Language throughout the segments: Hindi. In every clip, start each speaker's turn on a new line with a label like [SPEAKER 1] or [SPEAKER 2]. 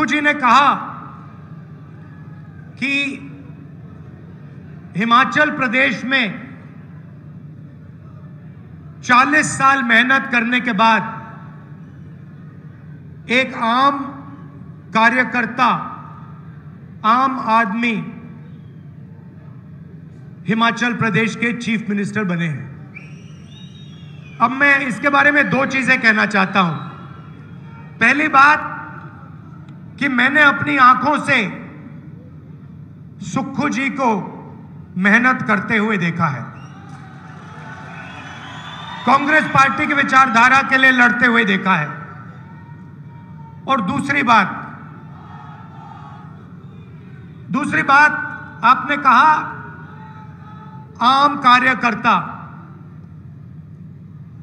[SPEAKER 1] जी ने कहा कि हिमाचल प्रदेश में 40 साल मेहनत करने के बाद एक आम कार्यकर्ता, आम आदमी हिमाचल प्रदेश के चीफ मिनिस्टर बने हैं। अब मैं इसके बारे में दो चीजें कहना चाहता हूं। पहली बात कि मैंने अपनी आंखों से सुक्खू जी को मेहनत करते हुए देखा है, कांग्रेस पार्टी की विचारधारा के लिए लड़ते हुए देखा है। और दूसरी बात आपने कहा आम कार्यकर्ता,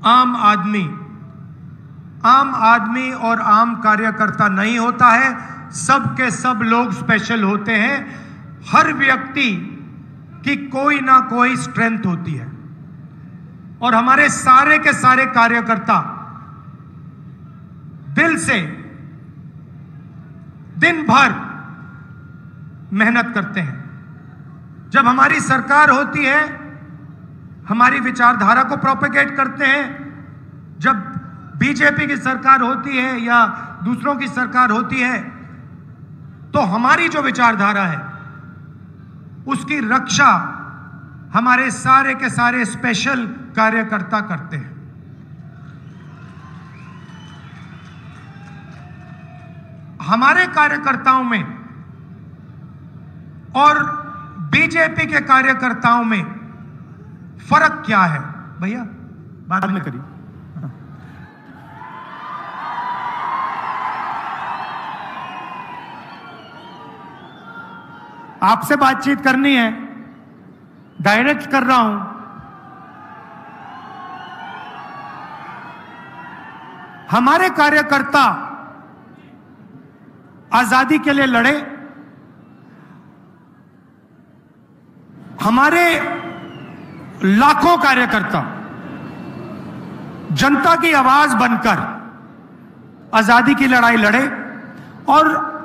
[SPEAKER 1] आम आदमी और आम कार्यकर्ता नहीं होता है, सब के सब लोग स्पेशल होते हैं। हर व्यक्ति की कोई ना कोई स्ट्रेंथ होती है और हमारे सारे के सारे कार्यकर्ता दिल से दिन भर मेहनत करते हैं। जब हमारी सरकार होती है, हमारी विचारधारा को प्रोपेगेट करते हैं। जब बीजेपी की सरकार होती है या दूसरों की सरकार होती है, तो हमारी जो विचारधारा है उसकी रक्षा हमारे सारे के सारे स्पेशल कार्यकर्ता करते हैं। हमारे कार्यकर्ताओं में और बीजेपी के कार्यकर्ताओं में फर्क क्या है? भैया बाद में करिए। आपसे बातचीत करनी है, डायरेक्ट कर रहा हूं। हमारे कार्यकर्ता आजादी के लिए लड़े, हमारे लाखों कार्यकर्ता जनता की आवाज बनकर आजादी की लड़ाई लड़े और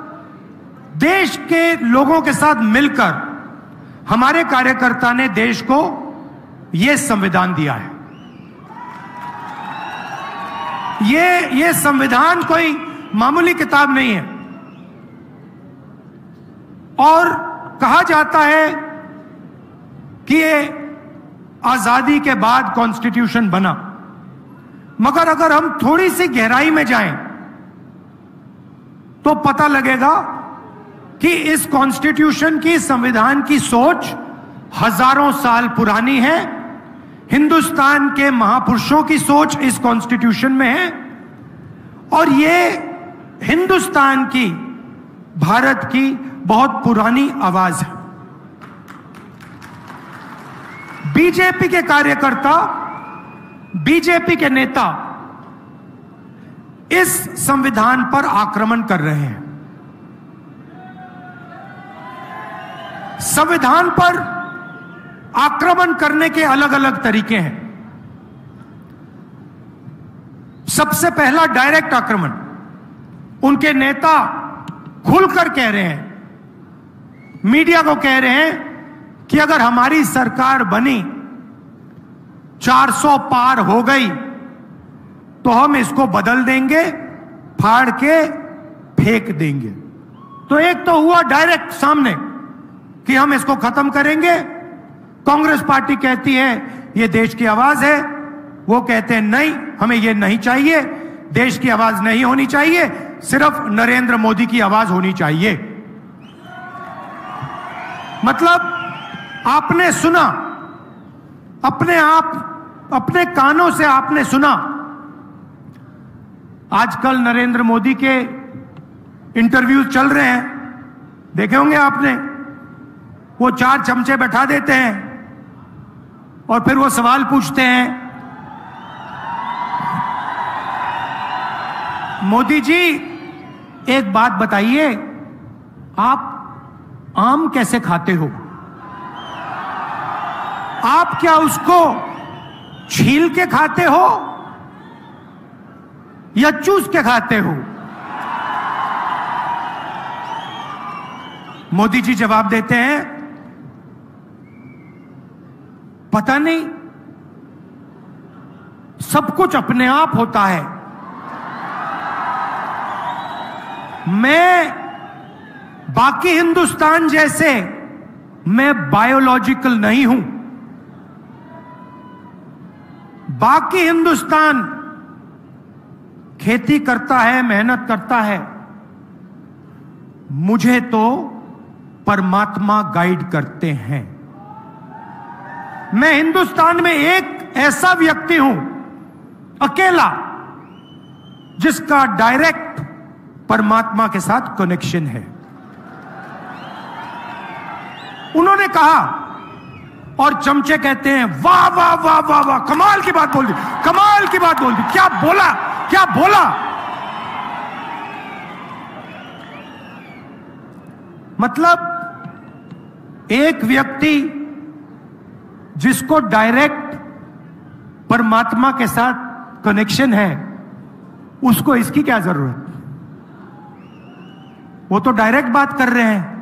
[SPEAKER 1] देश के लोगों के साथ मिलकर हमारे कार्यकर्ता ने देश को यह संविधान दिया है। ये संविधान कोई मामूली किताब नहीं है। और कहा जाता है कि ये आजादी के बाद कॉन्स्टिट्यूशन बना, मगर अगर हम थोड़ी सी गहराई में जाएं तो पता लगेगा कि इस कॉन्स्टिट्यूशन की, संविधान की सोच हजारों साल पुरानी है। हिंदुस्तान के महापुरुषों की सोच इस कॉन्स्टिट्यूशन में है और ये हिंदुस्तान की, भारत की बहुत पुरानी आवाज है। बीजेपी के कार्यकर्ता, बीजेपी के नेता इस संविधान पर आक्रमण कर रहे हैं। संविधान पर आक्रमण करने के अलग अलग तरीके हैं। सबसे पहला डायरेक्ट आक्रमण। उनके नेता खुलकर कह रहे हैं, मीडिया को कह रहे हैं कि अगर हमारी सरकार बनी, 400 पार हो गई तो हम इसको बदल देंगे, फाड़ के फेंक देंगे। तो एक तो हुआ डायरेक्ट सामने कि हम इसको खत्म करेंगे। कांग्रेस पार्टी कहती है ये देश की आवाज है, वो कहते हैं नहीं, हमें ये नहीं चाहिए, देश की आवाज नहीं होनी चाहिए, सिर्फ नरेंद्र मोदी की आवाज होनी चाहिए। मतलब आपने सुना, अपने आप, अपने कानों से आपने सुना। आजकल नरेंद्र मोदी के इंटरव्यूज चल रहे हैं, देखे होंगे आपने। वो 4 चमचे बैठा देते हैं और फिर वो सवाल पूछते हैं, मोदी जी एक बात बताइए, आप आम कैसे खाते हो? आप क्या उसको छील के खाते हो या चूस के खाते हो? मोदी जी जवाब देते हैं, पता नहीं, सब कुछ अपने आप होता है। मैं बाकी हिंदुस्तान जैसे मैं बायोलॉजिकल नहीं हूं। बाकी हिंदुस्तान खेती करता है, मेहनत करता है, मुझे तो परमात्मा गाइड करते हैं। मैं हिंदुस्तान में एक ऐसा व्यक्ति हूं, अकेला, जिसका डायरेक्ट परमात्मा के साथ कनेक्शन है। उन्होंने कहा, और चमचे कहते हैं वाह वाह वाह वाह वाह, कमाल की बात बोल दी, कमाल की बात बोल दी, क्या बोला, क्या बोला। मतलब एक व्यक्ति जिसको डायरेक्ट परमात्मा के साथ कनेक्शन है, उसको इसकी क्या जरूरत। वो तो डायरेक्ट बात कर रहे हैं।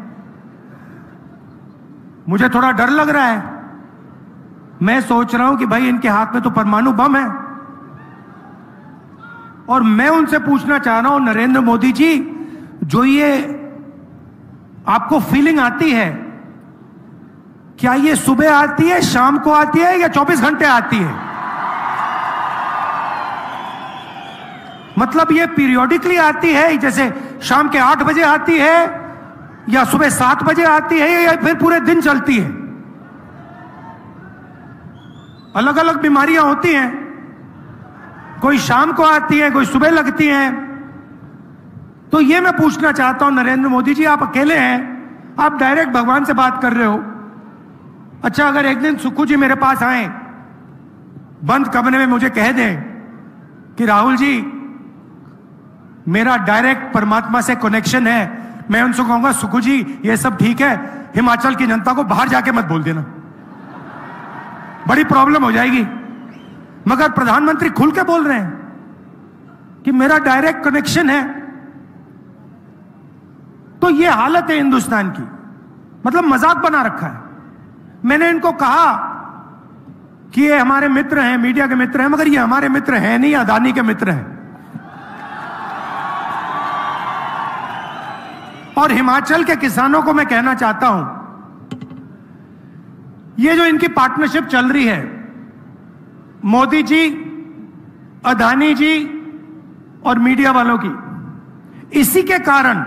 [SPEAKER 1] मुझे थोड़ा डर लग रहा है। मैं सोच रहा हूं कि भाई इनके हाथ में तो परमाणु बम है, और मैं उनसे पूछना चाह रहा हूं, नरेंद्र मोदी जी, जो ये आपको फीलिंग आती है, क्या ये सुबह आती है, शाम को आती है, या 24 घंटे आती है? मतलब ये पीरियोडिकली आती है, जैसे शाम के 8 बजे आती है, या सुबह 7 बजे आती है, या फिर पूरे दिन चलती है? अलग अलग बीमारियां होती हैं, कोई शाम को आती है, कोई सुबह लगती है। तो ये मैं पूछना चाहता हूं नरेंद्र मोदी जी, आप अकेले हैं, आप डायरेक्ट भगवान से बात कर रहे हो। अच्छा, अगर एक दिन सुक्खू जी मेरे पास आए, बंद कमरे में मुझे कह दें कि राहुल जी, मेरा डायरेक्ट परमात्मा से कनेक्शन है, मैं उनसे कहूंगा सुक्खू जी ये सब ठीक है, हिमाचल की जनता को बाहर जाके मत बोल देना, बड़ी प्रॉब्लम हो जाएगी। मगर प्रधानमंत्री खुल के बोल रहे हैं कि मेरा डायरेक्ट कनेक्शन है। तो ये हालत है हिंदुस्तान की, मतलब मजाक बना रखा है। मैंने इनको कहा कि ये हमारे मित्र हैं, मीडिया के मित्र हैं, मगर ये हमारे मित्र हैं नहीं, अदानी के मित्र हैं। और हिमाचल के किसानों को मैं कहना चाहता हूं, ये जो इनकी पार्टनरशिप चल रही है, मोदी जी, अदानी जी और मीडिया वालों की, इसी के कारण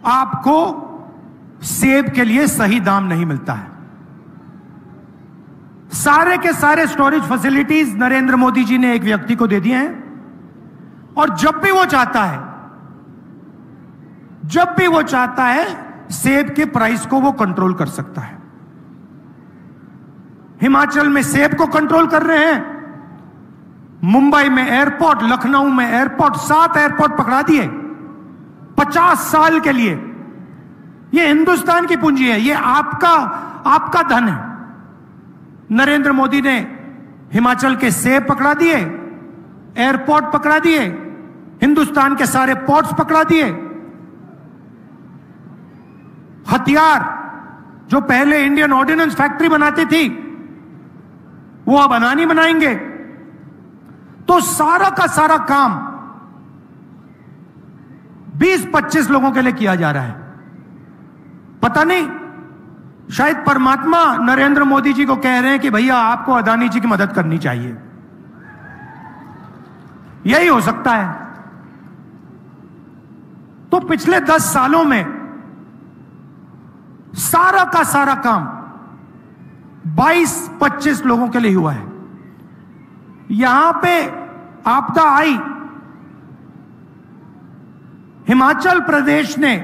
[SPEAKER 1] आपको सेब के लिए सही दाम नहीं मिलता है। सारे के सारे स्टोरेज फैसिलिटीज नरेंद्र मोदी जी ने एक व्यक्ति को दे दिए हैं, और जब भी वो चाहता है सेब के प्राइस को वो कंट्रोल कर सकता है। हिमाचल में सेब को कंट्रोल कर रहे हैं, मुंबई में एयरपोर्ट, लखनऊ में एयरपोर्ट, 7 एयरपोर्ट पकड़ा दिए 50 साल के लिए। ये हिंदुस्तान की पूंजी है, ये आपका धन है। नरेंद्र मोदी ने हिमाचल के सेब पकड़ा दिए, एयरपोर्ट पकड़ा दिए, हिंदुस्तान के सारे पोर्ट्स पकड़ा दिए। हथियार जो पहले इंडियन ऑर्डिनेंस फैक्ट्री बनाती थी, वो अब अदानी बनाएंगे। तो सारा का सारा काम 20-25 लोगों के लिए किया जा रहा है। पता नहीं, शायद परमात्मा नरेंद्र मोदी जी को कह रहे हैं कि भैया आपको अदानी जी की मदद करनी चाहिए। यही हो सकता है। तो पिछले 10 सालों में सारा का सारा काम 22-25 लोगों के लिए हुआ है। यहां पे आपदा आई, हिमाचल प्रदेश ने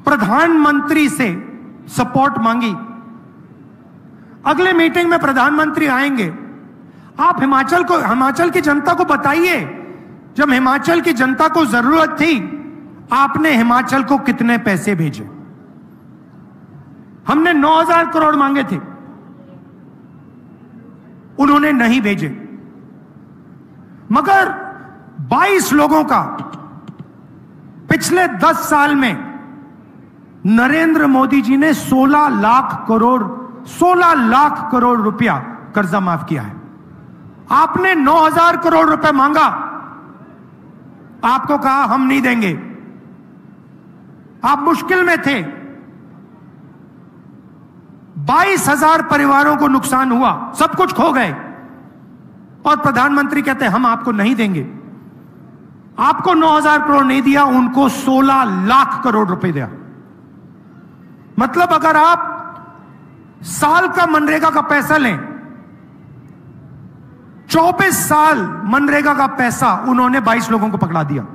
[SPEAKER 1] प्रधानमंत्री से सपोर्ट मांगी। अगले मीटिंग में प्रधानमंत्री आएंगे, आप हिमाचल की जनता को बताइए, जब हिमाचल की जनता को जरूरत थी आपने हिमाचल को कितने पैसे भेजे। हमने 9,000 करोड़ मांगे थे, उन्होंने नहीं भेजे। मगर 22 लोगों का पिछले 10 साल में नरेंद्र मोदी जी ने 16 लाख करोड़ रुपया कर्जा माफ किया है। आपने 9,000 करोड़ रुपए मांगा, आपको कहा हम नहीं देंगे। आप मुश्किल में थे, 22,000 परिवारों को नुकसान हुआ, सब कुछ खो गए, और प्रधानमंत्री कहते हैं हम आपको नहीं देंगे। आपको 9,000 करोड़ नहीं दिया, उनको 16 लाख करोड़ रुपए दिया। मतलब अगर आप साल का मनरेगा का पैसा लें, 24 साल मनरेगा का पैसा उन्होंने 22 लोगों को पकड़ा दिया।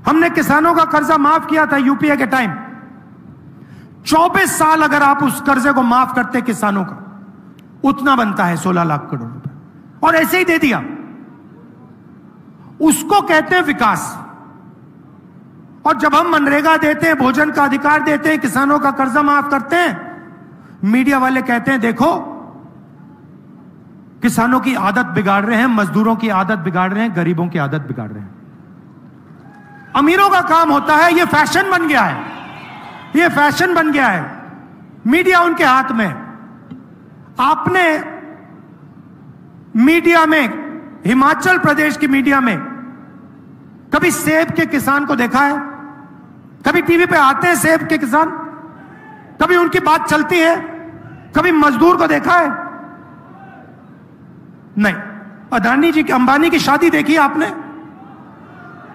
[SPEAKER 1] हमने किसानों का कर्जा माफ किया था यूपीए के टाइम, 24 साल अगर आप उस कर्जे को माफ करते किसानों का, उतना बनता है 16 लाख करोड़ रुपए, और ऐसे ही दे दिया। उसको कहते हैं विकास। और जब हम मनरेगा देते हैं, भोजन का अधिकार देते हैं, किसानों का कर्जा माफ करते हैं, मीडिया वाले कहते हैं देखो किसानों की आदत बिगाड़ रहे हैं, मजदूरों की आदत बिगाड़ रहे हैं, गरीबों की आदत बिगाड़ रहे हैं। अमीरों का काम होता है, यह फैशन बन गया है, यह फैशन बन गया है, मीडिया उनके हाथ में। आपने मीडिया में, हिमाचल प्रदेश की मीडिया में कभी सेब के किसान को देखा है? कभी टीवी पे आते हैं सेब के किसान? कभी उनकी बात चलती है? कभी मजदूर को देखा है? नहीं। अदानी जी की, अंबानी की शादी देखी आपने?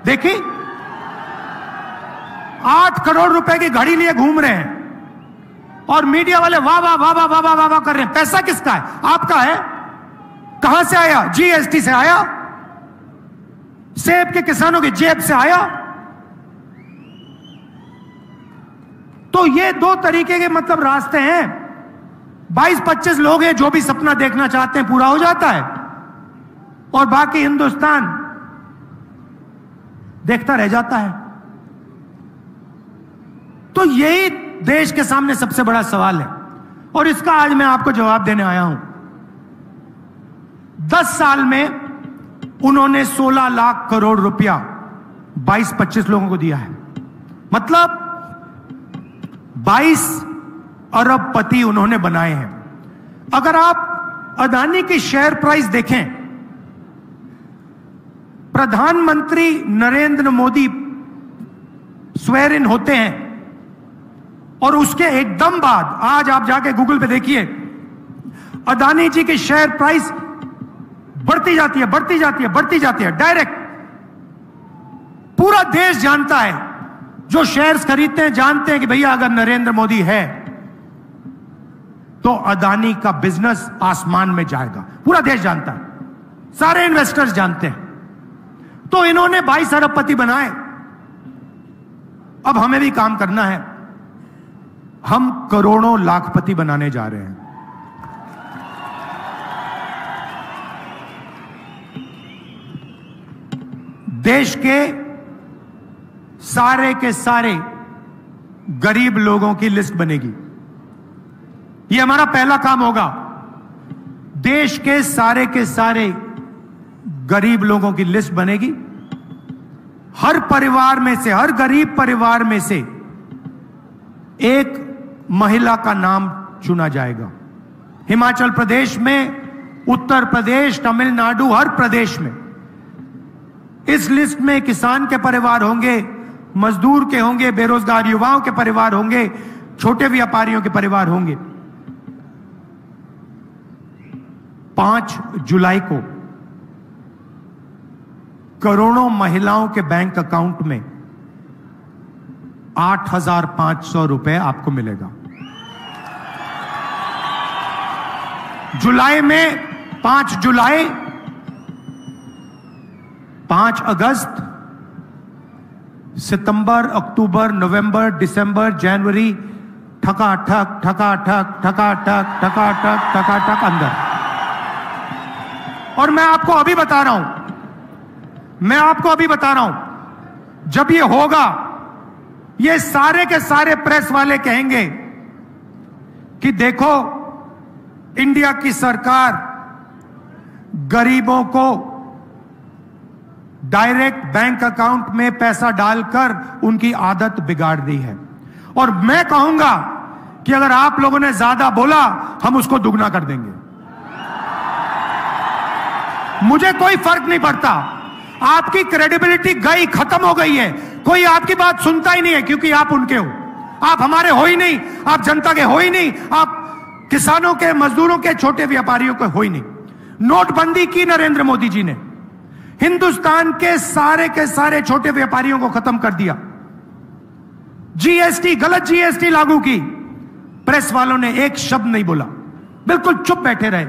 [SPEAKER 1] देखी? 8 करोड़ रुपए की घड़ी लिए घूम रहे हैं, और मीडिया वाले वाह वाह वाह वाह वाह वाह वाह वाह कर रहे हैं। पैसा किसका है? आपका है। कहां से आया? जीएसटी से आया, सेब के किसानों की जेब से आया। तो ये 2 तरीके के मतलब रास्ते हैं। 22-25 लोग हैं जो भी सपना देखना चाहते हैं, पूरा हो जाता है, और बाकी हिंदुस्तान देखता रह जाता है। तो यही देश के सामने सबसे बड़ा सवाल है, और इसका आज मैं आपको जवाब देने आया हूं। 10 साल में उन्होंने 16 लाख करोड़ रुपया 22-25 लोगों को दिया है। मतलब 22 अरबपति उन्होंने बनाए हैं। अगर आप अदानी की शेयर प्राइस देखें, प्रधानमंत्री नरेंद्र मोदी स्वेर इन होते हैं, और उसके एकदम बाद आज आप जाके गूगल पे देखिए, अदानी जी की शेयर प्राइस बढ़ती जाती है, बढ़ती जाती है, बढ़ती जाती है, डायरेक्ट। पूरा देश जानता है, जो शेयर्स खरीदते हैं जानते हैं कि भैया अगर नरेंद्र मोदी है तो अदानी का बिजनेस आसमान में जाएगा। पूरा देश जानता है, सारे इन्वेस्टर्स जानते हैं। तो इन्होंने 22 अरबपति बनाए। अब हमें भी काम करना है, हम करोड़ों लाखपति बनाने जा रहे हैं। देश के सारे गरीब लोगों की लिस्ट बनेगी। यह हमारा पहला काम होगा। देश के सारे गरीब लोगों की लिस्ट बनेगी। हर परिवार में से, हर गरीब परिवार में से एक महिला का नाम चुना जाएगा। हिमाचल प्रदेश में, उत्तर प्रदेश, तमिलनाडु, हर प्रदेश में इस लिस्ट में किसान के परिवार होंगे, मजदूर के होंगे, बेरोजगार युवाओं के परिवार होंगे, छोटे व्यापारियों के परिवार होंगे। 5 जुलाई को करोड़ों महिलाओं के बैंक अकाउंट में 8,500 रुपए आपको मिलेगा। जुलाई में 5 जुलाई, 5 अगस्त, सितंबर, अक्टूबर, नवंबर, दिसंबर, जनवरी, ठकाठक ठकाठक ठकाठक ठकाठक ठकाठक अंदर। और मैं आपको अभी बता रहा हूं, जब ये होगा, ये सारे के सारे प्रेस वाले कहेंगे कि देखो इंडिया की सरकार गरीबों को डायरेक्ट बैंक अकाउंट में पैसा डालकर उनकी आदत बिगाड़ दी है। और मैं कहूंगा कि अगर आप लोगों ने ज्यादा बोला, हम उसको दुगना कर देंगे। मुझे कोई फर्क नहीं पड़ता। आपकी क्रेडिबिलिटी गई, खत्म हो गई है। कोई आपकी बात सुनता ही नहीं है, क्योंकि आप उनके हो। आप हमारे हो ही नहीं, आप जनता के हो ही नहीं, आप किसानों के, मजदूरों के, छोटे व्यापारियों के हो ही नहीं। नोटबंदी की नरेंद्र मोदी जी ने, हिंदुस्तान के सारे छोटे व्यापारियों को खत्म कर दिया। जीएसटी, गलत जीएसटी लागू की, प्रेस वालों ने एक शब्द नहीं बोला, बिल्कुल चुप बैठे रहे।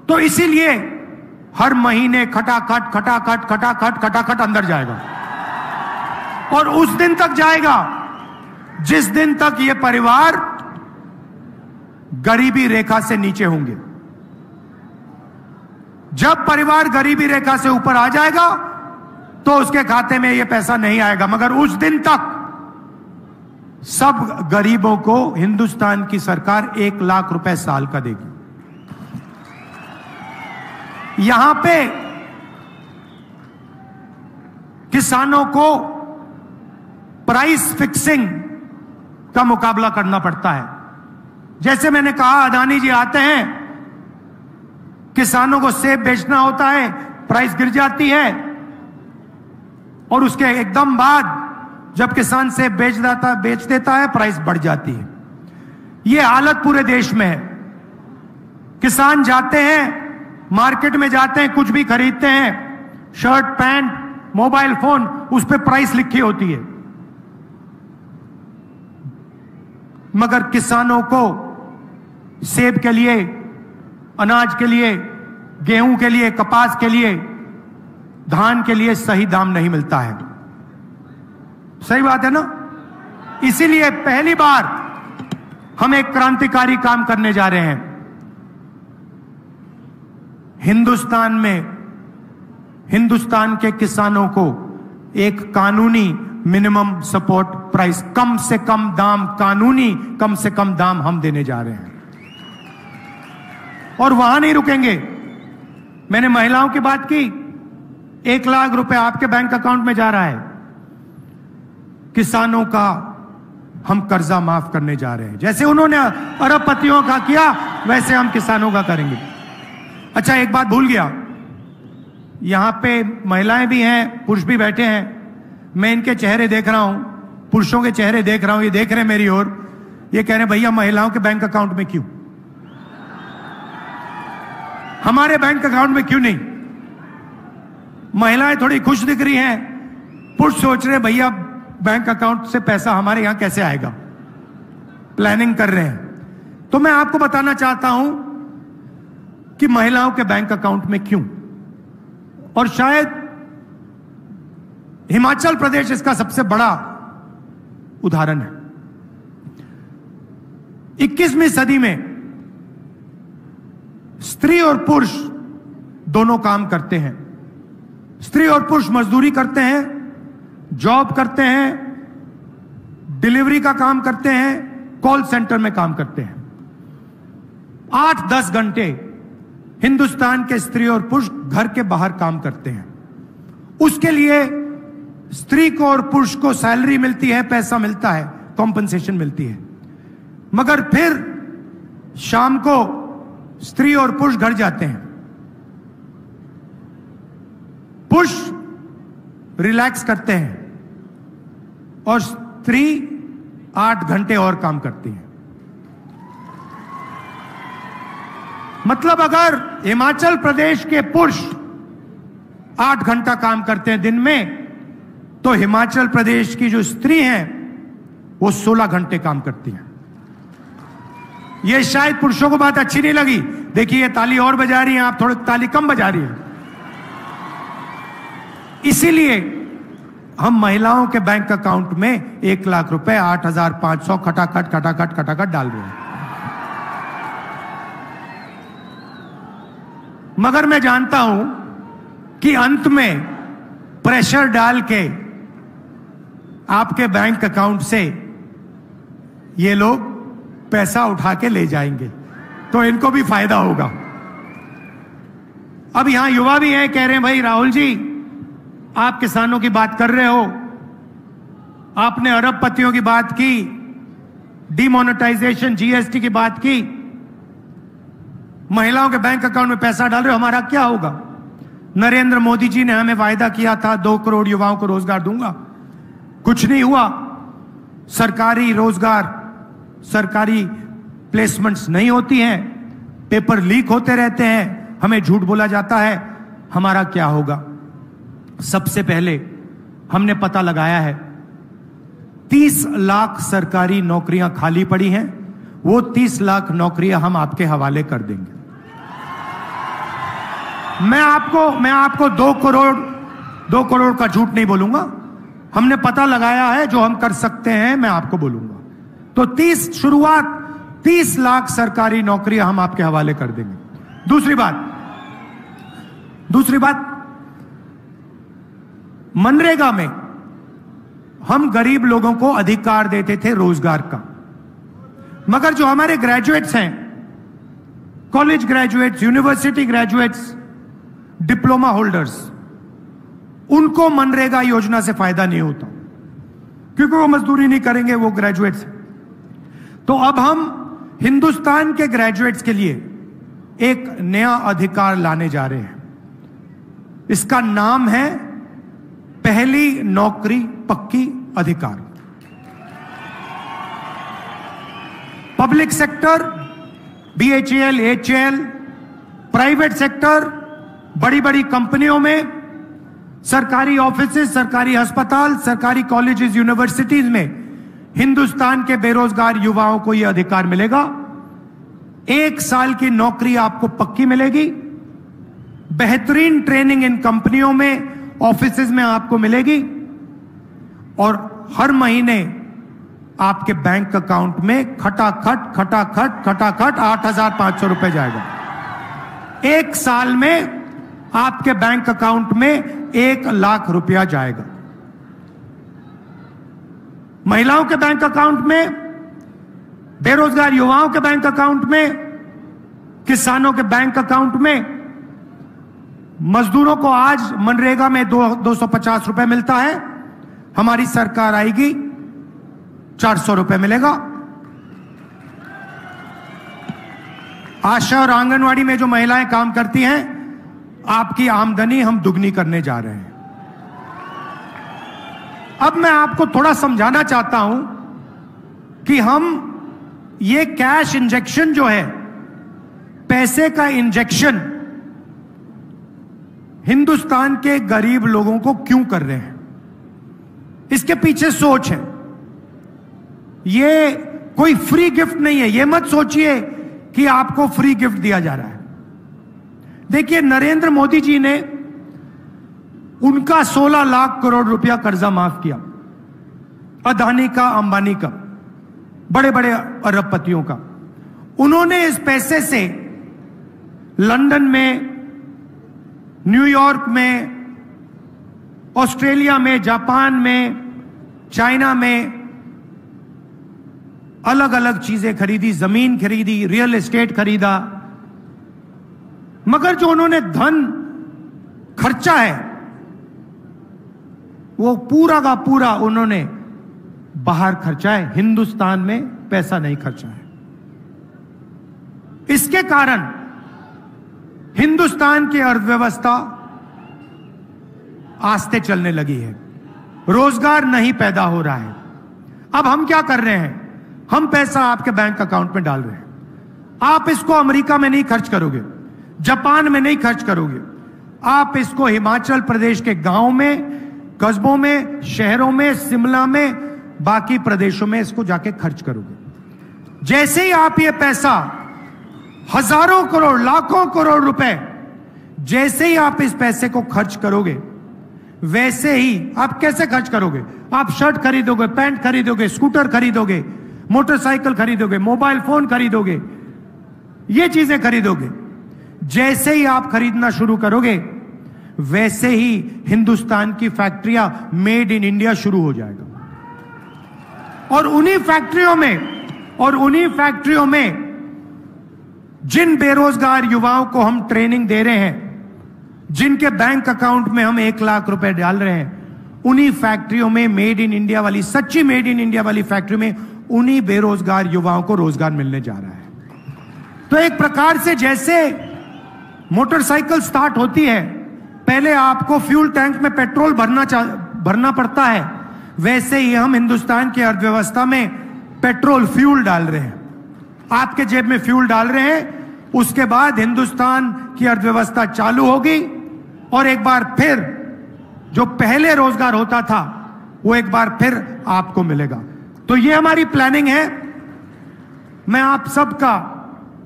[SPEAKER 1] तो इसीलिए हर महीने खटाखट खटाखट खटाखट खटाखट अंदर जाएगा, और उस दिन तक जाएगा जिस दिन तक ये परिवार गरीबी रेखा से नीचे होंगे। जब परिवार गरीबी रेखा से ऊपर आ जाएगा तो उसके खाते में ये पैसा नहीं आएगा, मगर उस दिन तक सब गरीबों को हिंदुस्तान की सरकार 1 लाख रुपए साल का देगी। यहां पे किसानों को प्राइस फिक्सिंग का मुकाबला करना पड़ता है। जैसे मैंने कहा, अदानी जी आते हैं, किसानों को सेब बेचना होता है, प्राइस गिर जाती है, और उसके एकदम बाद जब किसान सेब बेच देता है, प्राइस बढ़ जाती है। यह हालत पूरे देश में है। किसान जाते हैं, मार्केट में जाते हैं, कुछ भी खरीदते हैं, शर्ट, पैंट, मोबाइल फोन, उस पर प्राइस लिखी होती है, मगर किसानों को सेब के लिए, अनाज के लिए, गेहूं के लिए, कपास के लिए, धान के लिए सही दाम नहीं मिलता है। सही बात है ना? इसीलिए पहली बार हम एक क्रांतिकारी काम करने जा रहे हैं। हिंदुस्तान में हिंदुस्तान के किसानों को एक कानूनी मिनिमम सपोर्ट प्राइस, कम से कम दाम, कानूनी कम से कम दाम हम देने जा रहे हैं। और वहां नहीं रुकेंगे। मैंने महिलाओं की बात की, 1 लाख रुपए आपके बैंक अकाउंट में जा रहा है। किसानों का हम कर्जा माफ करने जा रहे हैं। जैसे उन्होंने अरबपतियों का किया, वैसे हम किसानों का करेंगे। अच्छा, एक बात भूल गया, यहां पे महिलाएं भी हैं, पुरुष भी बैठे हैं। मैं इनके चेहरे देख रहा हूं, पुरुषों के चेहरे देख रहा हूं, ये देख रहे हैं मेरी ओर, ये कह रहे हैं भैया महिलाओं के बैंक अकाउंट में क्यों, हमारे बैंक अकाउंट में क्यों नहीं? महिलाएं थोड़ी खुश दिख रही हैं, पुरुष सोच रहे हैं भैया बैंक अकाउंट से पैसा हमारे यहां कैसे आएगा, प्लानिंग कर रहे हैं। तो मैं आपको बताना चाहता हूं कि महिलाओं के बैंक अकाउंट में क्यों, और शायद हिमाचल प्रदेश इसका सबसे बड़ा उदाहरण है। 21वीं सदी में स्त्री और पुरुष दोनों काम करते हैं। स्त्री और पुरुष मजदूरी करते हैं, जॉब करते हैं, डिलीवरी का काम करते हैं, कॉल सेंटर में काम करते हैं। 8-10 घंटे हिंदुस्तान के स्त्री और पुरुष घर के बाहर काम करते हैं। उसके लिए स्त्री को और पुरुष को सैलरी मिलती है, पैसा मिलता है, कॉम्पनसेशन मिलती है, मगर फिर शाम को स्त्री और पुरुष घर जाते हैं। पुरुष रिलैक्स करते हैं और स्त्री 8 घंटे और काम करती है। मतलब अगर हिमाचल प्रदेश के पुरुष 8 घंटा काम करते हैं दिन में, तो हिमाचल प्रदेश की जो स्त्री हैं वो 16 घंटे काम करती हैं। ये शायद पुरुषों को बात अच्छी नहीं लगी। देखिए ये ताली और बजा रही हैं, आप थोड़ी ताली कम बजा रही हैं। इसीलिए हम महिलाओं के बैंक अकाउंट में 1 लाख रुपए 8,500 खटाखट खटाखट खटाखट डाल रहे हैं। मगर मैं जानता हूं कि अंत में प्रेशर डाल के आपके बैंक अकाउंट से ये लोग पैसा उठा के ले जाएंगे, तो इनको भी फायदा होगा। अब यहां युवा भी हैं, कह रहे हैं भाई राहुल जी आप किसानों की बात कर रहे हो, आपने अरबपतियों की बात की, डिमोनेटाइजेशन, जीएसटी की बात की, महिलाओं के बैंक अकाउंट में पैसा डाल रहे हो, हमारा क्या होगा? नरेंद्र मोदी जी ने हमें वायदा किया था 2 करोड़ युवाओं को रोजगार दूंगा, कुछ नहीं हुआ। सरकारी रोजगार, सरकारी प्लेसमेंट्स नहीं होती हैं, पेपर लीक होते रहते हैं, हमें झूठ बोला जाता है, हमारा क्या होगा? सबसे पहले हमने पता लगाया है 30 लाख सरकारी नौकरियां खाली पड़ी हैं, वो 30 लाख नौकरियां हम आपके हवाले कर देंगे। मैं आपको 2 करोड़ का झूठ नहीं बोलूंगा, हमने पता लगाया है, जो हम कर सकते हैं मैं आपको बोलूंगा। तो 30 लाख सरकारी नौकरियां हम आपके हवाले कर देंगे। दूसरी बात, मनरेगा में हम गरीब लोगों को अधिकार देते थे रोजगार का, मगर जो हमारे ग्रेजुएट्स हैं, college graduates, university graduates, diploma holders, उनको मनरेगा योजना से फायदा नहीं होता, क्योंकि वो मजदूरी नहीं करेंगे, वो ग्रेजुएट्स हैं। तो अब हम हिंदुस्तान के ग्रेजुएट्स के लिए एक नया अधिकार लाने जा रहे हैं। इसका नाम है पहली नौकरी पक्की अधिकार। Public sector, BHEL, HEL, private sector, बड़ी बड़ी कंपनियों में, सरकारी ऑफिसेज, सरकारी अस्पताल, सरकारी कॉलेजेस, यूनिवर्सिटीज में हिंदुस्तान के बेरोजगार युवाओं को यह अधिकार मिलेगा। 1 साल की नौकरी आपको पक्की मिलेगी, बेहतरीन ट्रेनिंग इन कंपनियों में, ऑफिसेज में आपको मिलेगी, और हर महीने आपके बैंक अकाउंट में खटाखट 8,500 रुपए जाएगा। 1 साल में आपके बैंक अकाउंट में 1 लाख रुपया जाएगा। महिलाओं के बैंक अकाउंट में, बेरोजगार युवाओं के बैंक अकाउंट में, किसानों के बैंक अकाउंट में। मजदूरों को आज मनरेगा में 250 रुपए मिलता है, हमारी सरकार आएगी 400 रुपए मिलेगा। आशा और आंगनवाड़ी में जो महिलाएं काम करती हैं, आपकी आमदनी हम दुगनी करने जा रहे हैं। अब मैं आपको थोड़ा समझाना चाहता हूं कि हम ये कैश इंजेक्शन जो है, पैसे का इंजेक्शन हिंदुस्तान के गरीब लोगों को क्यों कर रहे हैं, इसके पीछे सोच है। ये कोई फ्री गिफ्ट नहीं है, ये मत सोचिए कि आपको फ्री गिफ्ट दिया जा रहा है। देखिए, नरेंद्र मोदी जी ने उनका 16 लाख करोड़ रुपया कर्जा माफ किया, अदानी का, अंबानी का, बड़े बड़े अरबपतियों का। उन्होंने इस पैसे से लंदन में, न्यूयॉर्क में, ऑस्ट्रेलिया में, जापान में, चाइना में अलग अलग चीजें खरीदी, जमीन खरीदी, रियल एस्टेट खरीदा, मगर जो उन्होंने धन खर्चा है वो पूरा का पूरा उन्होंने बाहर खर्चा है, हिंदुस्तान में पैसा नहीं खर्चा है। इसके कारण हिंदुस्तान की अर्थव्यवस्था आस्ते चलने लगी है, रोजगार नहीं पैदा हो रहा है। अब हम क्या कर रहे हैं, हम पैसा आपके बैंक अकाउंट में डाल रहे हैं। आप इसको अमेरिका में नहीं खर्च करोगे, जापान में नहीं खर्च करोगे, आप इसको हिमाचल प्रदेश के गांव में, कस्बों में, शहरों में, शिमला में, बाकी प्रदेशों में इसको जाके खर्च करोगे। जैसे ही आप ये पैसा, हजारों करोड़, लाखों करोड़ रुपए, जैसे ही आप इस पैसे को खर्च करोगे, वैसे ही आप कैसे खर्च करोगे? आप शर्ट खरीदोगे, पैंट खरीदोगे, स्कूटर खरीदोगे, मोटरसाइकिल खरीदोगे, मोबाइल फोन खरीदोगे, ये चीजें खरीदोगे। जैसे ही आप खरीदना शुरू करोगे, वैसे ही हिंदुस्तान की फैक्ट्रियां मेड इन इंडिया शुरू हो जाएगा। और उन्हीं फैक्ट्रियों में जिन बेरोजगार युवाओं को हम ट्रेनिंग दे रहे हैं, जिनके बैंक अकाउंट में हम 1 लाख रुपए डाल रहे हैं, उन्हीं फैक्ट्रियों में मेड इन इंडिया वाली, सच्ची मेड इन इंडिया वाली फैक्ट्री में उन्हीं बेरोजगार युवाओं को रोजगार मिलने जा रहा है। तो एक प्रकार से जैसे मोटरसाइकिल स्टार्ट होती है, पहले आपको फ्यूल टैंक में पेट्रोल भरना पड़ता है, वैसे ही हम हिंदुस्तान की अर्थव्यवस्था में पेट्रोल फ्यूल डाल रहे हैं। आपके जेब में फ्यूल डाल रहे हैं, उसके बाद हिंदुस्तान की अर्थव्यवस्था चालू होगी और एक बार फिर जो पहले रोजगार होता था वो एक बार फिर आपको मिलेगा। तो ये हमारी प्लानिंग है। मैं आप सबका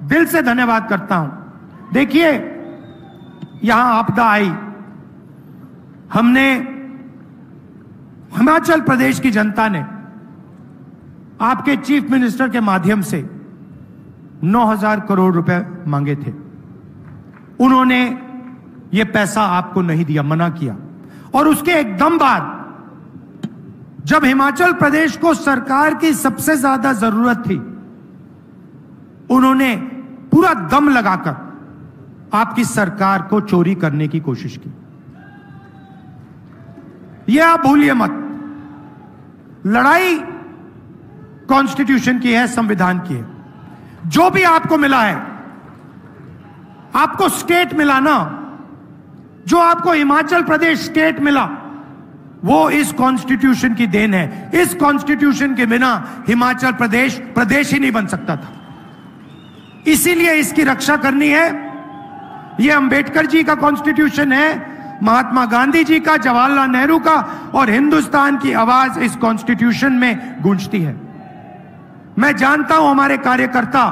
[SPEAKER 1] दिल से धन्यवाद करता हूं। देखिए, यहां आपदा आई, हमने, हिमाचल प्रदेश की जनता ने आपके चीफ मिनिस्टर के माध्यम से 9,000 करोड़ रुपए मांगे थे। उन्होंने ये पैसा आपको नहीं दिया, मना किया। और उसके एकदम बाद जब हिमाचल प्रदेश को सरकार की सबसे ज्यादा जरूरत थी, उन्होंने पूरा दम लगाकर आपकी सरकार को चोरी करने की कोशिश की। यह आप भूलिए मत। लड़ाई कॉन्स्टिट्यूशन की है, संविधान की है। जो भी आपको मिला है, आपको स्टेट मिला ना, जो आपको हिमाचल प्रदेश स्टेट मिला, वो इस कॉन्स्टिट्यूशन की देन है। इस कॉन्स्टिट्यूशन के बिना हिमाचल प्रदेश प्रदेश ही नहीं बन सकता था। इसीलिए इसकी रक्षा करनी है। यह अंबेडकर जी का कॉन्स्टिट्यूशन है, महात्मा गांधी जी का, जवाहरलाल नेहरू का, और हिंदुस्तान की आवाज इस कॉन्स्टिट्यूशन में गूंजती है। मैं जानता हूं हमारे कार्यकर्ता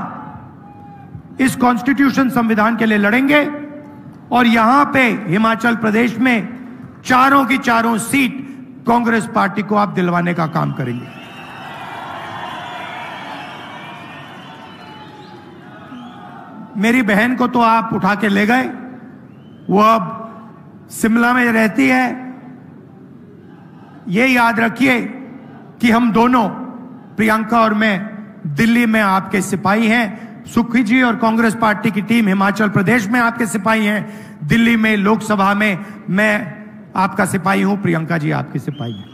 [SPEAKER 1] इस कॉन्स्टिट्यूशन संविधान के लिए लड़ेंगे और यहां पे हिमाचल प्रदेश में चारों की चारों सीट कांग्रेस पार्टी को आप दिलवाने का काम करेंगे। मेरी बहन को तो आप उठा के ले गए, वो अब शिमला में रहती है। ये याद रखिए कि हम दोनों, प्रियंका और मैं, दिल्ली में आपके सिपाही हैं। सुखी जी और कांग्रेस पार्टी की टीम हिमाचल प्रदेश में आपके सिपाही हैं। दिल्ली में लोकसभा में मैं आपका सिपाही हूं, प्रियंका जी आपकी सिपाही हैं।